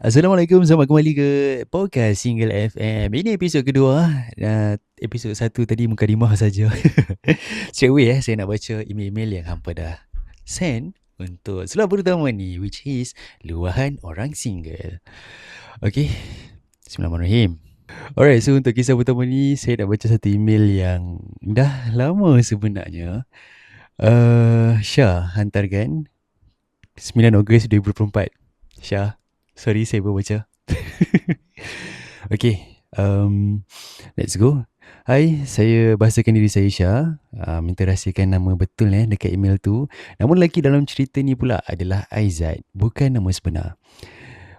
Assalamualaikum, selamat kembali ke podcast Single FM. Ini episod kedua. Episod satu tadi mukadimah saja. Straight away saya nak baca email-email yang hampa dah send untuk slot pertama ni, which is luahan orang single. Okay, Bismillahirrahmanirrahim. Alright, so untuk kisah pertama ni, saya nak baca satu email yang dah lama sebenarnya. Syah hantarkan 9 Ogos 2024. Syah, sorry saya baru baca. Okay, let's go. Hai, saya bahasakan diri saya Syah. Minta rahsiakan nama betul dekat email tu. Namun lelaki dalam cerita ni pula adalah Aizat, bukan nama sebenar.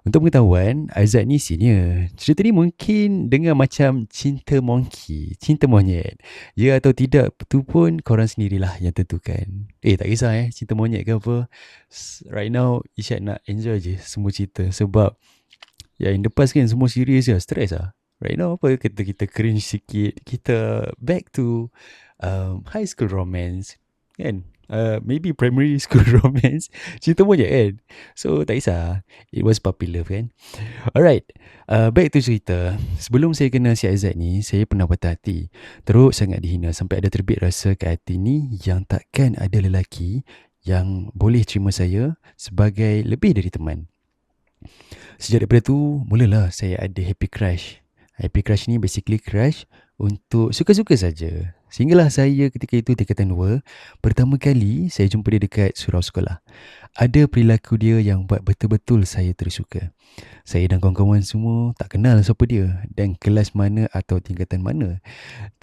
Untuk pengetahuan, Aizat ni senior. Cerita ni mungkin dengar macam cinta monkey, cinta monyet. Ya atau tidak, tu pun korang sendirilah yang tentukan. Tak kisah cinta monyet ke apa. Right now, Isyad nak enjoy je semua cerita. Sebab yang lepas kan semua serius je, stress lah. Right now apa kita cringe sikit. Kita back to high school romance kan. Maybe primary school romance. Cerita monyet kan. So tak kisah, it was puppy love kan. Alright, back to cerita. Sebelum saya kenal si Aizat ni, saya pernah patah hati. Teruk sangat dihina sampai ada terbit rasa kat hati ni yang takkan ada lelaki yang boleh terima saya sebagai lebih dari teman. Sejak daripada tu, mulalah saya ada happy crush. Happy crush ni basically crush untuk suka-suka saja. Sehinggalah saya ketika itu tingkatan 2, pertama kali saya jumpa dia dekat surau sekolah. Ada perilaku dia yang buat betul-betul saya tersuka. Saya dan kawan-kawan semua tak kenal siapa dia dan kelas mana atau tingkatan mana.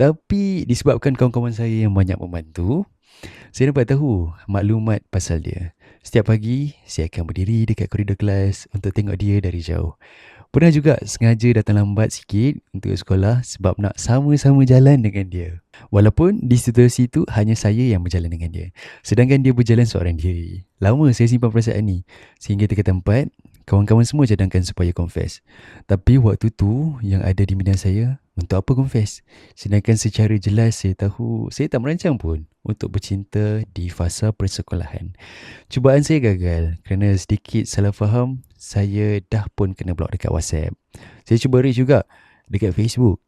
Tapi disebabkan kawan-kawan saya yang banyak membantu, saya dapat tahu maklumat pasal dia. Setiap pagi, saya akan berdiri dekat koridor kelas untuk tengok dia dari jauh. Pernah juga sengaja datang lambat sikit untuk sekolah sebab nak sama-sama jalan dengan dia. Walaupun di situasi itu hanya saya yang berjalan dengan dia. Sedangkan dia berjalan seorang diri. Lama saya simpan perasaan ni. Sehingga tingkatan 4, kawan-kawan semua cadangkan supaya confess. Tapi waktu tu yang ada di minda saya, untuk apa confess? Sedangkan secara jelas saya tahu saya tak merancang pun untuk bercinta di fasa persekolahan. Cubaan saya gagal kerana sedikit salah faham, saya dah pun kena block dekat WhatsApp. Saya cuba reach juga dekat Facebook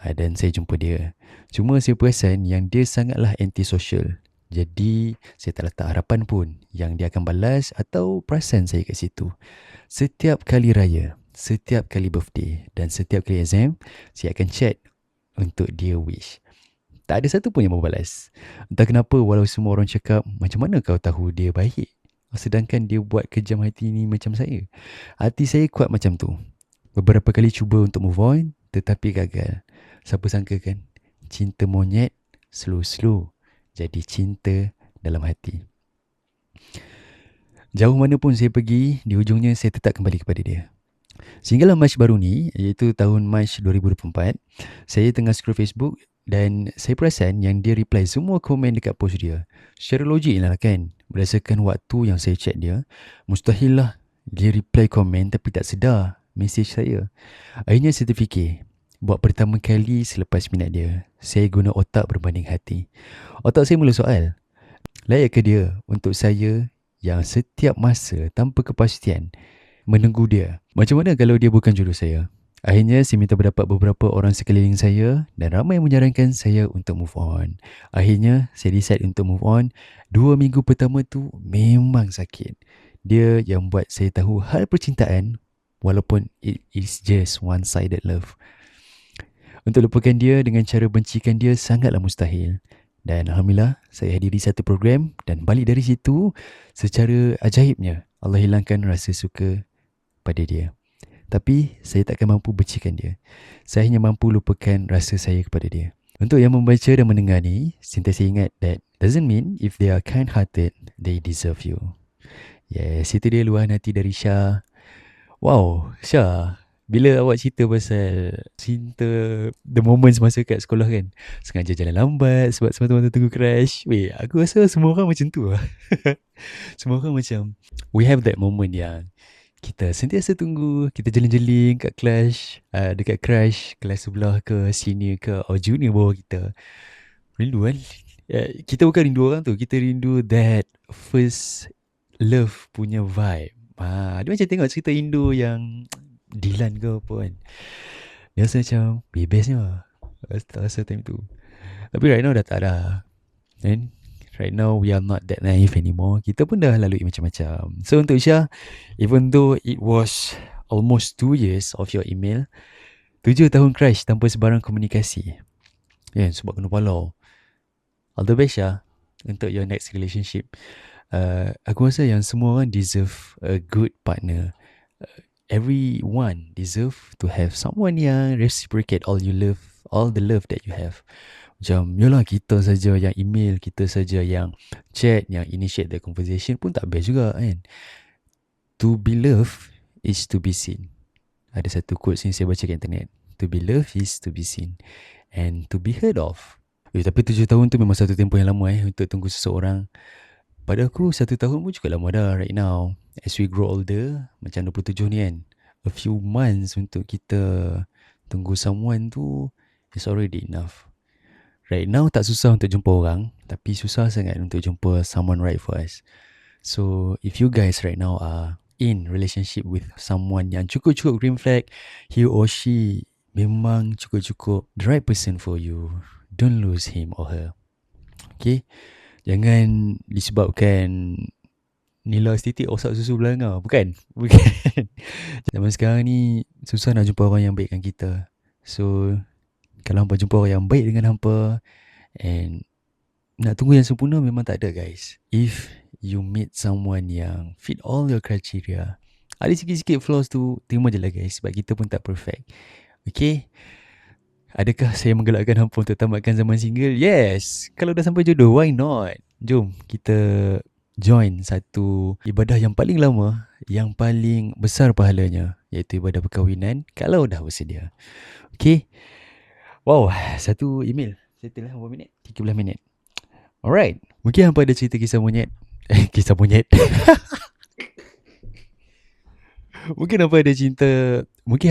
dan saya jumpa dia. Cuma saya perasan yang dia sangatlah anti-social. Jadi saya tak letak harapan pun yang dia akan balas atau perasan saya kat situ. Setiap kali raya, setiap kali birthday dan setiap kali exam, saya akan chat untuk dia wish. Tak ada satu pun yang membalas. Entah kenapa walau semua orang cakap, macam mana kau tahu dia baik? Sedangkan dia buat kejam hati ni macam saya. Hati saya kuat macam tu. Beberapa kali cuba untuk move on, tetapi gagal. Siapa sangka kan? Cinta monyet, slow-slow jadi cinta dalam hati. Jauh mana pun saya pergi, di ujungnya saya tetap kembali kepada dia. Sehinggalah Mac baru ni, iaitu tahun Mac 2024, saya tengah scroll Facebook dan saya perasan yang dia reply semua komen dekat post dia. Secara logik lah kan, berdasarkan waktu yang saya chat dia, mustahil lah dia reply komen tapi tak sedar mesej saya. Akhirnya saya terfikir, buat pertama kali selepas minat dia, saya guna otak berbanding hati. Otak saya mula soal, layakkah dia untuk saya yang setiap masa tanpa kepastian menunggu dia? Macam mana kalau dia bukan jodoh saya? Akhirnya saya minta pendapat beberapa orang sekeliling saya dan ramai yang menyarankan saya untuk move on. Akhirnya saya decide untuk move on. 2 minggu pertama tu memang sakit. Dia yang buat saya tahu hal percintaan walaupun it is just one-sided love. Untuk lupakan dia dengan cara bencikan dia sangatlah mustahil. Dan Alhamdulillah saya hadiri satu program dan balik dari situ secara ajaibnya Allah hilangkan rasa suka pada dia. Tapi saya takkan mampu bencikan dia. Saya hanya mampu lupakan rasa saya kepada dia. Untuk yang membaca dan mendengar ni, sentiasa ingat that doesn't mean if they are kind-hearted, they deserve you. Yes, itu dia luahan hati dari Syah. Wow, Syah, bila awak cerita pasal cinta, the moments masa kat sekolah kan, sengaja jalan lambat sebab semata-mata tunggu crush. Weh, aku rasa semua orang macam tu lah. Semua orang macam, we have that moment yang kita sentiasa tunggu, kita jeling-jeling kat clash, dekat crush, kelas sebelah ke, senior ke, or junior bawah kita. Rindu kan? Kita bukan rindu orang tu, kita rindu that first love punya vibe. Dia macam tengok cerita Indo yang Dilan ke apa kan. Dia rasa macam bestnya. Tak rasa time tu. Tapi right now dah tak dah. And right now we are not that naive anymore. Kita pun dah lalui macam-macam. So untuk Syah, even though it was almost 2 years of your email, 7 tahun crash tanpa sebarang komunikasi. Sebab kena follow. All the best Syah untuk your next relationship. Aku rasa yang semua orang deserve a good partner. Everyone deserve to have someone yang reciprocate all the love that you have. Macam, yalah kita saja yang email, kita saja yang chat, yang initiate the conversation pun tak best juga kan. To be loved is to be seen. Ada satu quotes yang saya baca kat internet. To be loved is to be seen. And to be heard of. Tapi 7 tahun tu memang satu tempoh yang lama untuk tunggu seseorang. Pada aku 1 tahun pun cukup lama dah right now. As we grow older, macam 27 ni kan, a few months untuk kita tunggu someone tu is already enough. Right now tak susah untuk jumpa orang, tapi susah sangat untuk jumpa someone right for us. So if you guys right now are in relationship with someone yang cukup-cukup green flag, he or she memang cukup-cukup the right person for you, don't lose him or her. Okay? Jangan disebabkan nilai estetik osak susu belanga. Bukan. Zaman sekarang ni susah nak jumpa orang yang baikkan kita. So kalau hampa jumpa orang yang baik dengan hampa, and nak tunggu yang sempurna memang tak ada guys. If you meet someone yang fit all your criteria, ada sikit-sikit flaws tu, terima je lah guys. Sebab kita pun tak perfect. Okay? Adakah saya menggalakkan hampa untuk tamatkan zaman single? Yes. Kalau dah sampai jodoh, why not? Jom kita join satu ibadah yang paling lama, yang paling besar pahalanya, iaitu ibadah perkahwinan kalau dah bersedia. Okay. Wow, satu email. Settle lah berapa minit? 13 minit. Alright. Mungkin hampa ada cerita kisah monyet. Kisah monyet. Mungkin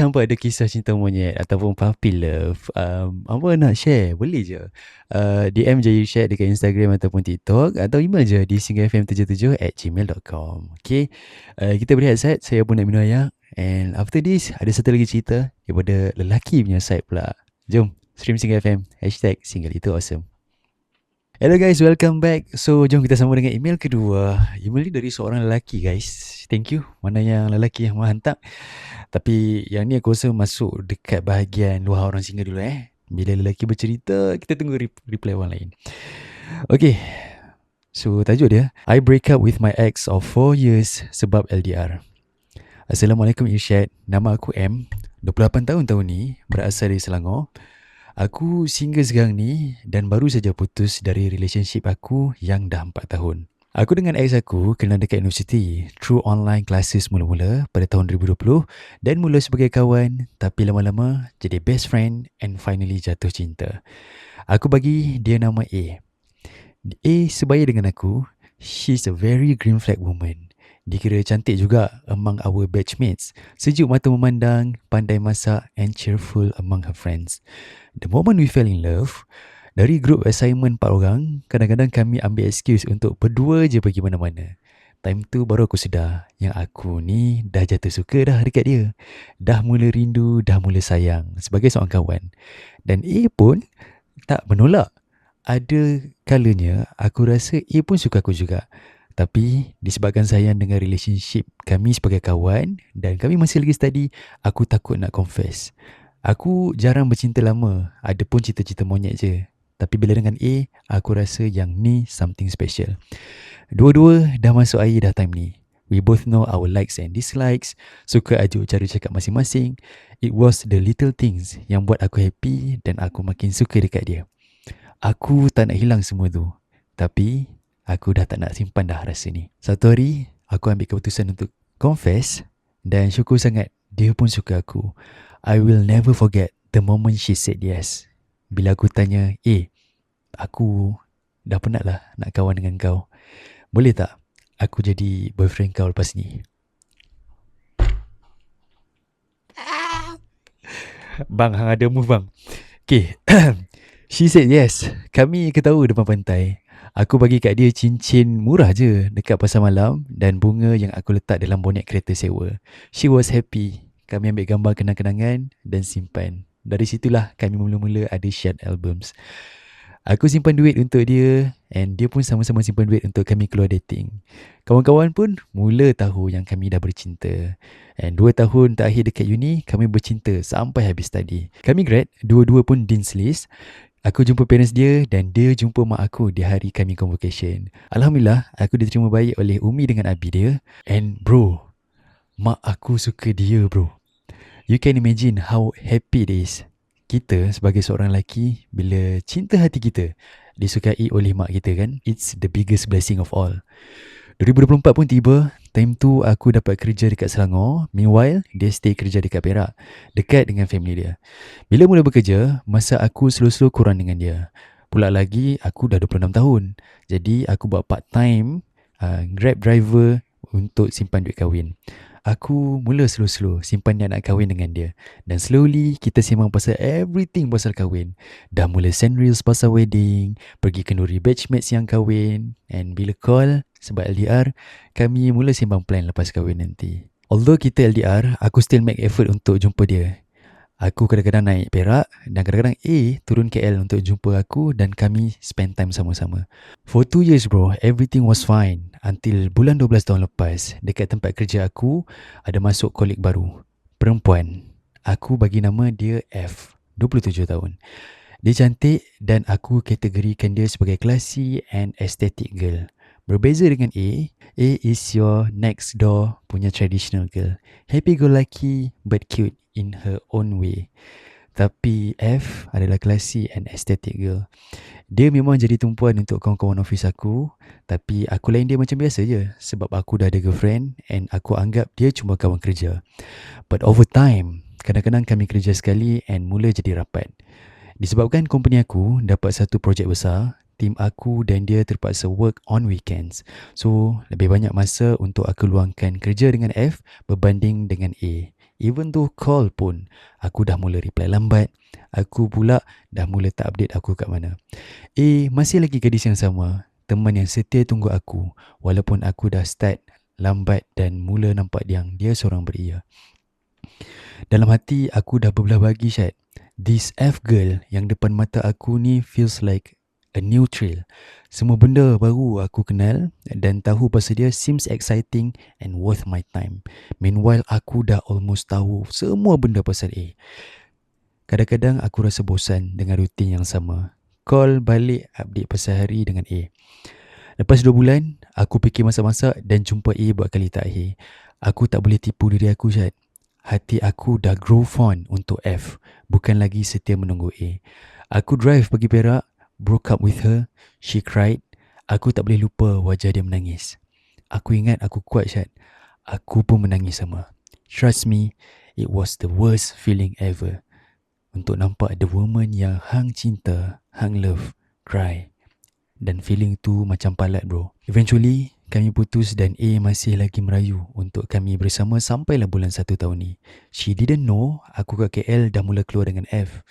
hampa ada kisah cinta monyet ataupun puppy love. Hampa nak share, boleh je. DM je, you share dekat Instagram ataupun TikTok, atau email je di singlefm77@gmail.com. Okay. Kita berehat side. Saya pun nak minum air. And after this, ada satu lagi cerita daripada lelaki punya side pula. Jom, stream Single FM. #single itu awesome. Hello guys, welcome back. So, jom kita sambung dengan email kedua. Email ni dari seorang lelaki guys. Thank you. Mana yang lelaki yang menghantar. Tapi yang ni aku rasa masuk dekat bahagian luar orang single dulu Bila lelaki bercerita, kita tunggu reply orang lain. Okay. So, tajuk dia, I break up with my ex of 4 years sebab LDR. Assalamualaikum Irsyad. Nama aku M. 28 tahun ni, berasal dari Selangor. Aku single sekarang ni dan baru saja putus dari relationship aku yang dah 4 tahun. Aku dengan ex aku kenal dekat universiti through online classes mula-mula pada tahun 2020 dan mula sebagai kawan, tapi lama-lama jadi best friend and finally jatuh cinta. Aku bagi dia nama A. A sebaya dengan aku. She's a very green flag woman. Dikira cantik juga among our batchmates. Sejuk mata memandang, pandai masak and cheerful among her friends. The moment we fell in love, dari group assignment 4 orang, kadang-kadang kami ambil excuse untuk berdua je pergi mana-mana. Time tu baru aku sedar yang aku ni dah jatuh suka dah dekat dia. Dah mula rindu, dah mula sayang sebagai seorang kawan. Dan A pun tak menolak. Ada kalanya aku rasa A pun suka aku juga. Tapi disebabkan sayang dengan relationship kami sebagai kawan dan kami masih lagi study, aku takut nak confess. Aku jarang bercinta lama, ada pun cita-cita monyet je. Tapi bila dengan A, aku rasa yang ni something special. Dua-dua dah masuk air dah time ni. We both know our likes and dislikes, suka ajuk cara cakap masing-masing. It was the little things yang buat aku happy dan aku makin suka dekat dia. Aku tak nak hilang semua tu. Tapi, aku dah tak nak simpan dah rasa ni. Satu hari, aku ambil keputusan untuk confess dan syukur sangat dia pun suka aku. I will never forget the moment she said yes. Bila aku tanya, aku dah penat lah nak kawan dengan kau. Boleh tak aku jadi boyfriend kau lepas ni? Bang, hang ada move bang. Okay. She said yes. Kami ketawa depan pantai. Aku bagi kat dia cincin murah je dekat pasar malam dan bunga yang aku letak dalam bonet kereta sewa. She was happy. Kami ambil gambar kenang-kenangan dan simpan. Dari situlah kami mula-mula ada shared albums. Aku simpan duit untuk dia and dia pun sama-sama simpan duit untuk kami keluar dating. Kawan-kawan pun mula tahu yang kami dah bercinta. And 2 tahun terakhir dekat uni, kami bercinta sampai habis study. Kami grad, dua-dua pun Dean's List. Aku jumpa parents dia dan dia jumpa mak aku di hari kami convocation. Alhamdulillah, aku diterima baik oleh Umi dengan Abi dia. And bro, mak aku suka dia bro. You can imagine how happy it is. Kita sebagai seorang lelaki, bila cinta hati kita disukai oleh mak kita kan, it's the biggest blessing of all. 2024 pun tiba. Time tu aku dapat kerja dekat Selangor. Meanwhile, dia stay kerja dekat Perak, dekat dengan family dia. Bila mula bekerja, masa aku slow-slow kurang dengan dia. Pula lagi, aku dah 26 tahun. Jadi, aku buat part-time Grab driver untuk simpan duit kahwin. Aku mula slow-slow simpan niat nak kahwin dengan dia. Dan slowly, kita sembang pasal everything pasal kahwin. Dah mula send reels pasal wedding, pergi kenduri batchmates yang kahwin. And bila call, sebab LDR, kami mula sembang plan lepas kahwin nanti. Although kita LDR, aku still make effort untuk jumpa dia. Aku kadang-kadang naik Perak dan kadang-kadang turun KL untuk jumpa aku dan kami spend time sama-sama. For 2 years bro, everything was fine. Until bulan 12 tahun lepas, dekat tempat kerja aku, ada masuk kolik baru. Perempuan. Aku bagi nama dia F. 27 tahun. Dia cantik dan aku kategorikan dia sebagai classy and aesthetic girl. Berbeza dengan A is your next door punya traditional girl. Happy-go-lucky but cute in her own way. Tapi F adalah classy and aesthetic girl. Dia memang jadi tumpuan untuk kawan-kawan office aku. Tapi aku lain dia macam biasa je. Sebab aku dah ada girlfriend and aku anggap dia cuma kawan kerja. But over time, kadang-kadang kami kerja sekali and mula jadi rapat. Disebabkan company aku dapat satu projek besar, tim aku dan dia terpaksa work on weekends. So, lebih banyak masa untuk aku luangkan kerja dengan F berbanding dengan A. Even though call pun, aku dah mula reply lambat. Aku pula dah mula tak update aku kat mana. A masih lagi gadis yang sama, teman yang setia tunggu aku walaupun aku dah start lambat dan mula nampak yang dia seorang beria. Dalam hati aku dah berbelah bagi Syed. This F girl yang depan mata aku ni feels like a new thrill. Semua benda baru aku kenal dan tahu pasal dia seems exciting and worth my time. Meanwhile aku dah almost tahu semua benda pasal A. Kadang-kadang aku rasa bosan dengan rutin yang sama. Call balik update pasal hari dengan A. Lepas 2 bulan, aku fikir masak-masak dan jumpa A buat kali terakhir. Aku tak boleh tipu diri aku Syed. Hati aku dah grow fond untuk F, bukan lagi setia menunggu A. Aku drive pergi Perak, broke up with her, she cried. Aku tak boleh lupa wajah dia menangis. Aku ingat aku kuat Syed. Aku pun menangis sama. Trust me, it was the worst feeling ever. Untuk nampak the woman yang hang cinta, hang love, cry. Dan feeling tu macam palat bro. Eventually, kami putus dan A masih lagi merayu untuk kami bersama sampailah bulan 1 tahun ni. She didn't know aku kat KL dah mula keluar dengan F.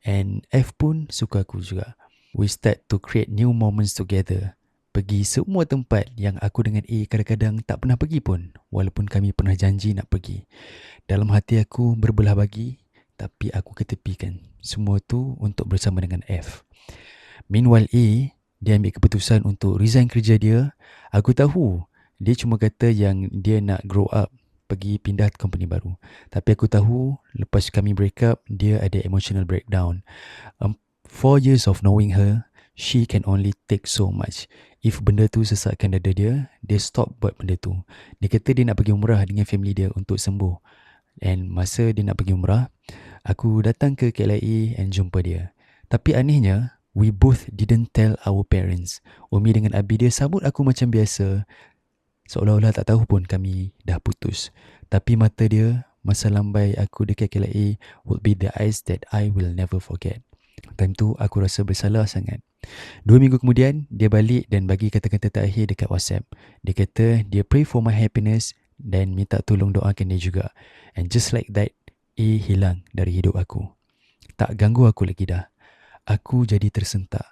And F pun suka aku juga. We start to create new moments together. Pergi semua tempat yang aku dengan A kadang-kadang tak pernah pergi pun. Walaupun kami pernah janji nak pergi. Dalam hati aku berbelah bagi, tapi aku ketepikan. Semua tu untuk bersama dengan F. Meanwhile A, dia ambil keputusan untuk resign kerja dia. Aku tahu dia cuma kata yang dia nak grow up, pergi pindah company baru. Tapi aku tahu lepas kami break up, dia ada emotional breakdown. 4 years of knowing her, she can only take so much. If benda tu sesatkan dada dia stop buat benda tu. Dia kata dia nak pergi umrah dengan family dia untuk sembuh. And masa dia nak pergi umrah, aku datang ke KLIA and jumpa dia. Tapi anehnya, we both didn't tell our parents. Umi dengan Abi dia sambut aku macam biasa. Seolah-olah tak tahu pun kami dah putus. Tapi mata dia, masa lambai aku dekat KLIA would be the eyes that I will never forget. Time tu aku rasa bersalah sangat. 2 minggu kemudian, dia balik dan bagi kata-kata terakhir dekat WhatsApp. Dia kata dia pray for my happiness dan minta tolong doakan dia juga. And just like that, A hilang dari hidup aku. Tak ganggu aku lagi dah. Aku jadi tersentak.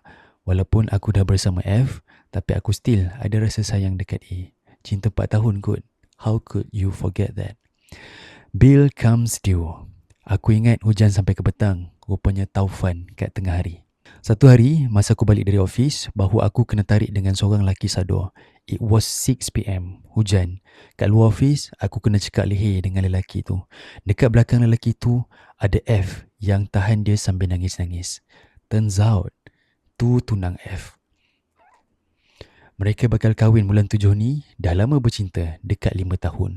Walaupun aku dah bersama F, tapi aku still ada rasa sayang dekat A. Cinta 4 tahun kot. How could you forget that? Bill comes due. Aku ingat hujan sampai ke petang. Rupanya taufan kat tengah hari. Satu hari, masa aku balik dari office, bahu aku kena tarik dengan seorang lelaki sador. It was 6pm, hujan. Kat luar office, aku kena cekak leher dengan lelaki tu. Dekat belakang lelaki tu, ada F yang tahan dia sambil nangis-nangis. Turns out, tu tunang F. Mereka bakal kahwin bulan 7 ni, dah lama bercinta, dekat 5 tahun.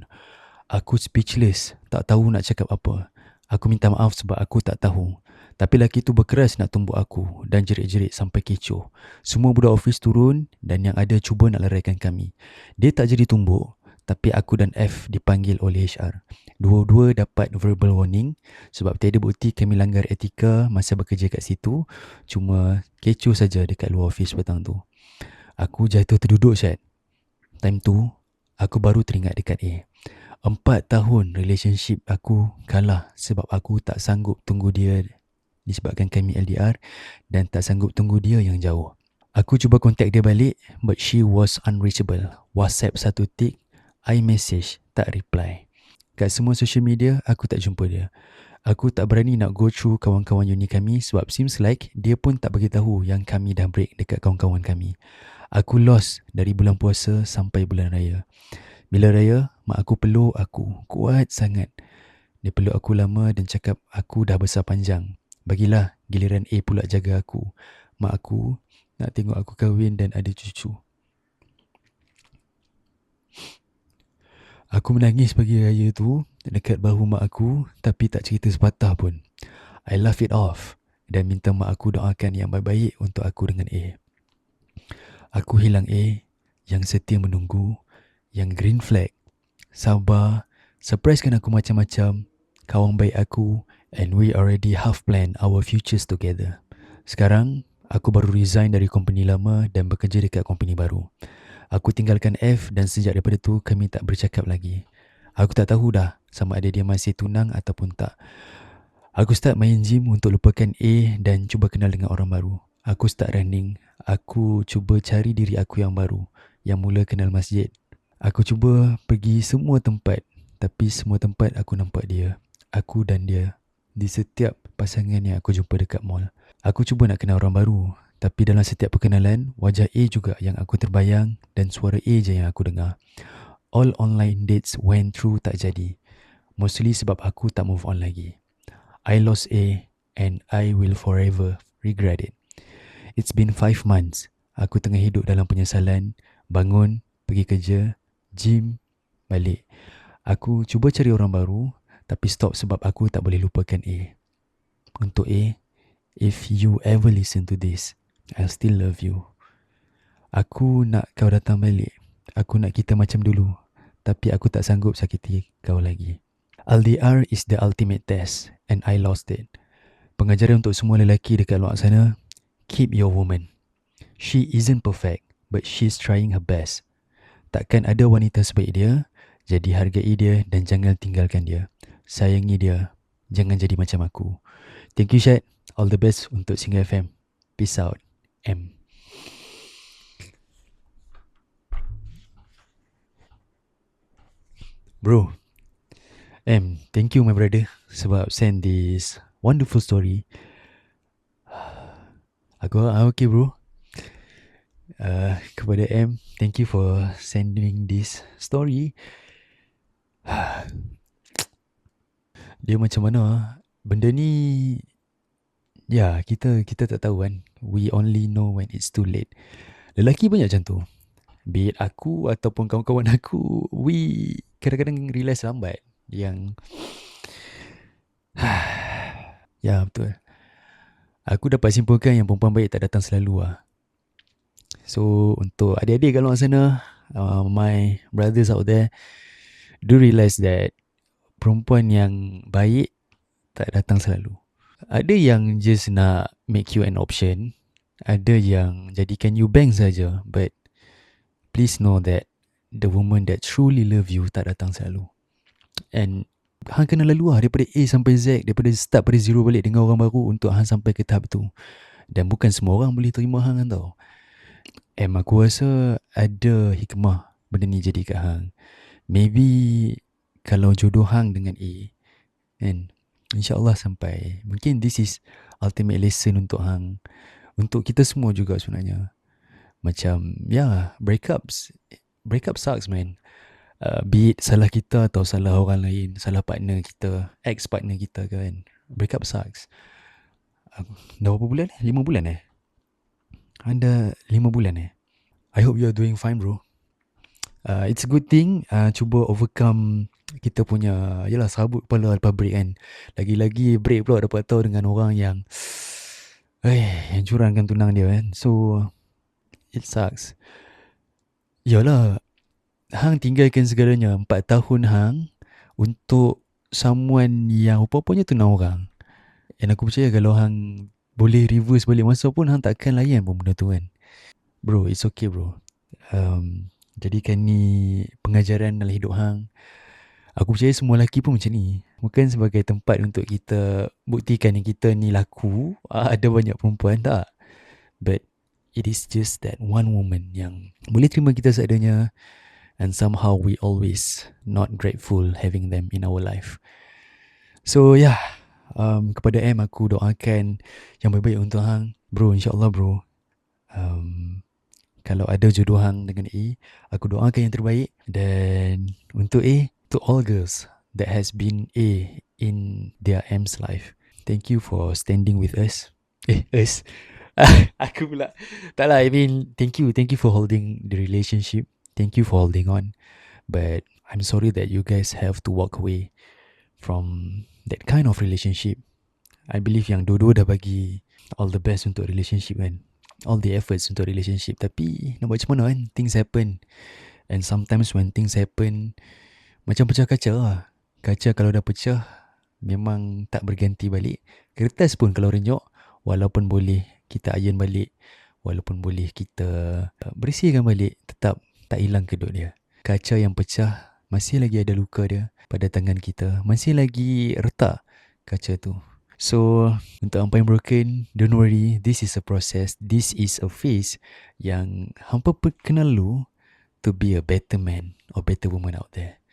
Aku speechless, tak tahu nak cakap apa. Aku minta maaf sebab aku tak tahu. Tapi lelaki tu berkeras nak tumbuk aku dan jerit-jerit sampai kecoh. Semua budak office turun dan yang ada cuba nak leraikan kami. Dia tak jadi tumbuk, tapi aku dan F dipanggil oleh HR. Dua-dua dapat verbal warning sebab tiada bukti kami langgar etika masa bekerja kat situ. Cuma kecoh saja dekat luar office petang tu. Aku jatuh terduduk, Syed. Time tu, aku baru teringat dekat A. 4 tahun relationship aku kalah sebab aku tak sanggup tunggu dia disebabkan kami LDR dan tak sanggup tunggu dia yang jauh. Aku cuba contact dia balik but she was unreachable. WhatsApp satu tick, iMessage tak reply. Kat semua social media aku tak jumpa dia. Aku tak berani nak go through kawan-kawan uni kami sebab seems like dia pun tak beritahu yang kami dah break dekat kawan-kawan kami. Aku lost dari bulan puasa sampai bulan raya. Bila raya, mak aku peluk aku kuat sangat. Dia peluk aku lama dan cakap aku dah besar panjang. Bagilah giliran A pula jaga aku. Mak aku nak tengok aku kahwin dan ada cucu. Aku menangis pagi raya tu dekat bahu mak aku tapi tak cerita sepatah pun. I laugh it off dan minta mak aku doakan yang baik-baik untuk aku dengan A. Aku hilang A yang setia menunggu, yang green flag, sabar, surprisekan aku macam-macam, kawan baik aku, and we already half plan our futures together. Sekarang, aku baru resign dari company lama dan bekerja dekat company baru. Aku tinggalkan F dan sejak daripada tu kami tak bercakap lagi. Aku tak tahu dah sama ada dia masih tunang ataupun tak. Aku start main gym untuk lupakan A dan cuba kenal dengan orang baru. Aku start running. Aku cuba cari diri aku yang baru, yang mula kenal masjid. Aku cuba pergi semua tempat, tapi semua tempat aku nampak dia. Aku dan dia di setiap pasangan yang aku jumpa dekat mall. Aku cuba nak kenal orang baru, tapi dalam setiap perkenalan, wajah A juga yang aku terbayang dan suara A je yang aku dengar. All online dates went through tak jadi. Mostly sebab aku tak move on lagi. I lost A and I will forever regret it. It's been 5 months. Aku tengah hidup dalam penyesalan, bangun, pergi kerja, gym, balik. Aku cuba cari orang baru, tapi stop sebab aku tak boleh lupakan A. Untuk A, if you ever listen to this, I'll still love you. Aku nak kau datang balik. Aku nak kita macam dulu. Tapi aku tak sanggup sakiti kau lagi. LDR is the ultimate test and I lost it. Pengajaran untuk semua lelaki dekat luar sana, keep your woman. She isn't perfect, but she's trying her best. Takkan ada wanita sebaik dia, jadi hargai dia dan jangan tinggalkan dia. Sayangi dia, jangan jadi macam aku. Thank you, Syed. All the best untuk Singa FM. Peace out. M. Bro, thank you my brother sebab send this wonderful story. Aku okay bro. Kepada M, thank you for sending this story. Dia macam mana? Benda ni, ya kita tak tahu kan. We only know when it's too late. Lelaki banyak macam tu. Be it aku ataupun kawan-kawan aku, we kadang-kadang realise lambat yang ya betul. Aku dapat simpulkan yang perempuan baik tak datang selalu lah. So untuk adik-adik kat luar sana, my brothers out there, do realise that perempuan yang baik tak datang selalu. Ada yang just nak make you an option, ada yang jadikan you bank saja, but please know that the woman that truly love you tak datang selalu. And hang kena lalu lah daripada A sampai Z, daripada start pada zero balik dengan orang baru untuk hang sampai ke tahap tu. Dan bukan semua orang boleh terima hang kan tau. Aku rasa ada hikmah benda ni jadi kat hang. Maybe kalau jodoh hang dengan A, kan, InsyaAllah sampai. Mungkin this is ultimate lesson untuk hang, untuk kita semua juga sebenarnya. Macam, breakup sucks, man. Be it salah kita atau salah orang lain, salah partner kita, ex-partner kita kan. Breakup sucks. Dah berapa bulan 5 bulan Anda 5 bulan I hope you're doing fine, bro. It's a good thing. Cuba overcome kita punya, yalah, serabut kepala lepas break kan. Lagi-lagi break pula dapat tahu dengan orang yang yang curangkan tunang dia kan. So it sucks. Yalah, hang tinggalkan segalanya 4 tahun hang untuk someone yang rupa-rupanya tunang orang. And aku percaya kalau hang boleh reverse balik masa pun, hang takkan layan pun benda tu kan. Bro, it's okay, bro. Jadikan ni pengajaran dalam hidup hang. Aku percaya semua lelaki pun macam ni. Bukan sebagai tempat untuk kita buktikan yang kita ni laku, ada banyak perempuan, tak. But it is just that one woman yang boleh terima kita seadanya, and somehow we always not grateful having them in our life. So yeah, kepada aku doakan yang baik-baik untuk hang, bro. InsyaAllah, bro. Kalau ada jodoh hang dengan A, aku doakan yang terbaik. Dan untuk A, to all girls that has been A in their M's life, thank you for standing with us. Us. Aku pula. Tak lah, I mean, thank you for holding the relationship. Thank you for holding on. But I'm sorry that you guys have to walk away from that kind of relationship. I believe yang dua-dua dah bagi all the best untuk relationship kan. All the efforts untuk relationship. Tapi nak buat macam mana kan, things happen. And sometimes when things happen, macam pecah kaca lah. Kaca kalau dah pecah, memang tak berganti balik. Kertas pun kalau renyuk, walaupun boleh kita iron balik, walaupun boleh kita bersihkan balik, tetap tak hilang kedut dia. Kaca yang pecah, masih lagi ada luka dia pada tangan kita. Masih lagi retak kaca tu. So, untuk hampa yang broken, don't worry. This is a process. This is a phase yang hampa kena lalu to be a better man or better woman out there.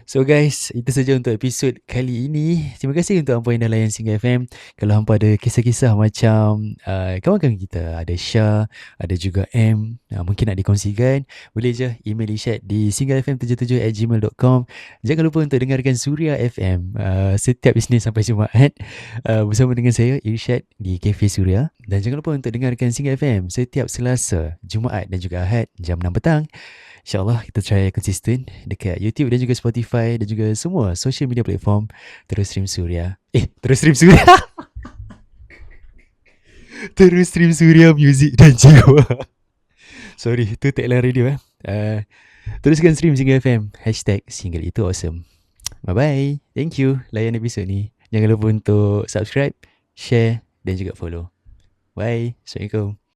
So guys, itu saja untuk episod kali ini. Terima kasih untuk hampa yang dah layan Singgah FM. Kalau hampa ada kisah-kisah macam kawan-kawan kita, ada Syah, ada juga M, mungkin nak dikongsikan, boleh je email Isyad di singgahfm77@gmail.com. Jangan lupa untuk dengarkan Suria FM setiap Isnin sampai Jumaat bersama dengan saya, Irsyad, di Cafe Suria. Dan jangan lupa untuk dengarkan Singgah FM setiap Selasa, Jumaat dan juga Ahad jam 6 petang. InsyaAllah kita try konsisten dekat YouTube dan juga Spotify dan juga semua social media platform. Terus stream Suria. Terus stream Suria. Terus stream Suria Music dan Jiwa. Sorry, tu tagline radio teruskan stream Single FM. #Single itu awesome. Bye-bye. Thank you layan episod ni. Jangan lupa untuk subscribe, share dan juga follow. Bye. Assalamualaikum.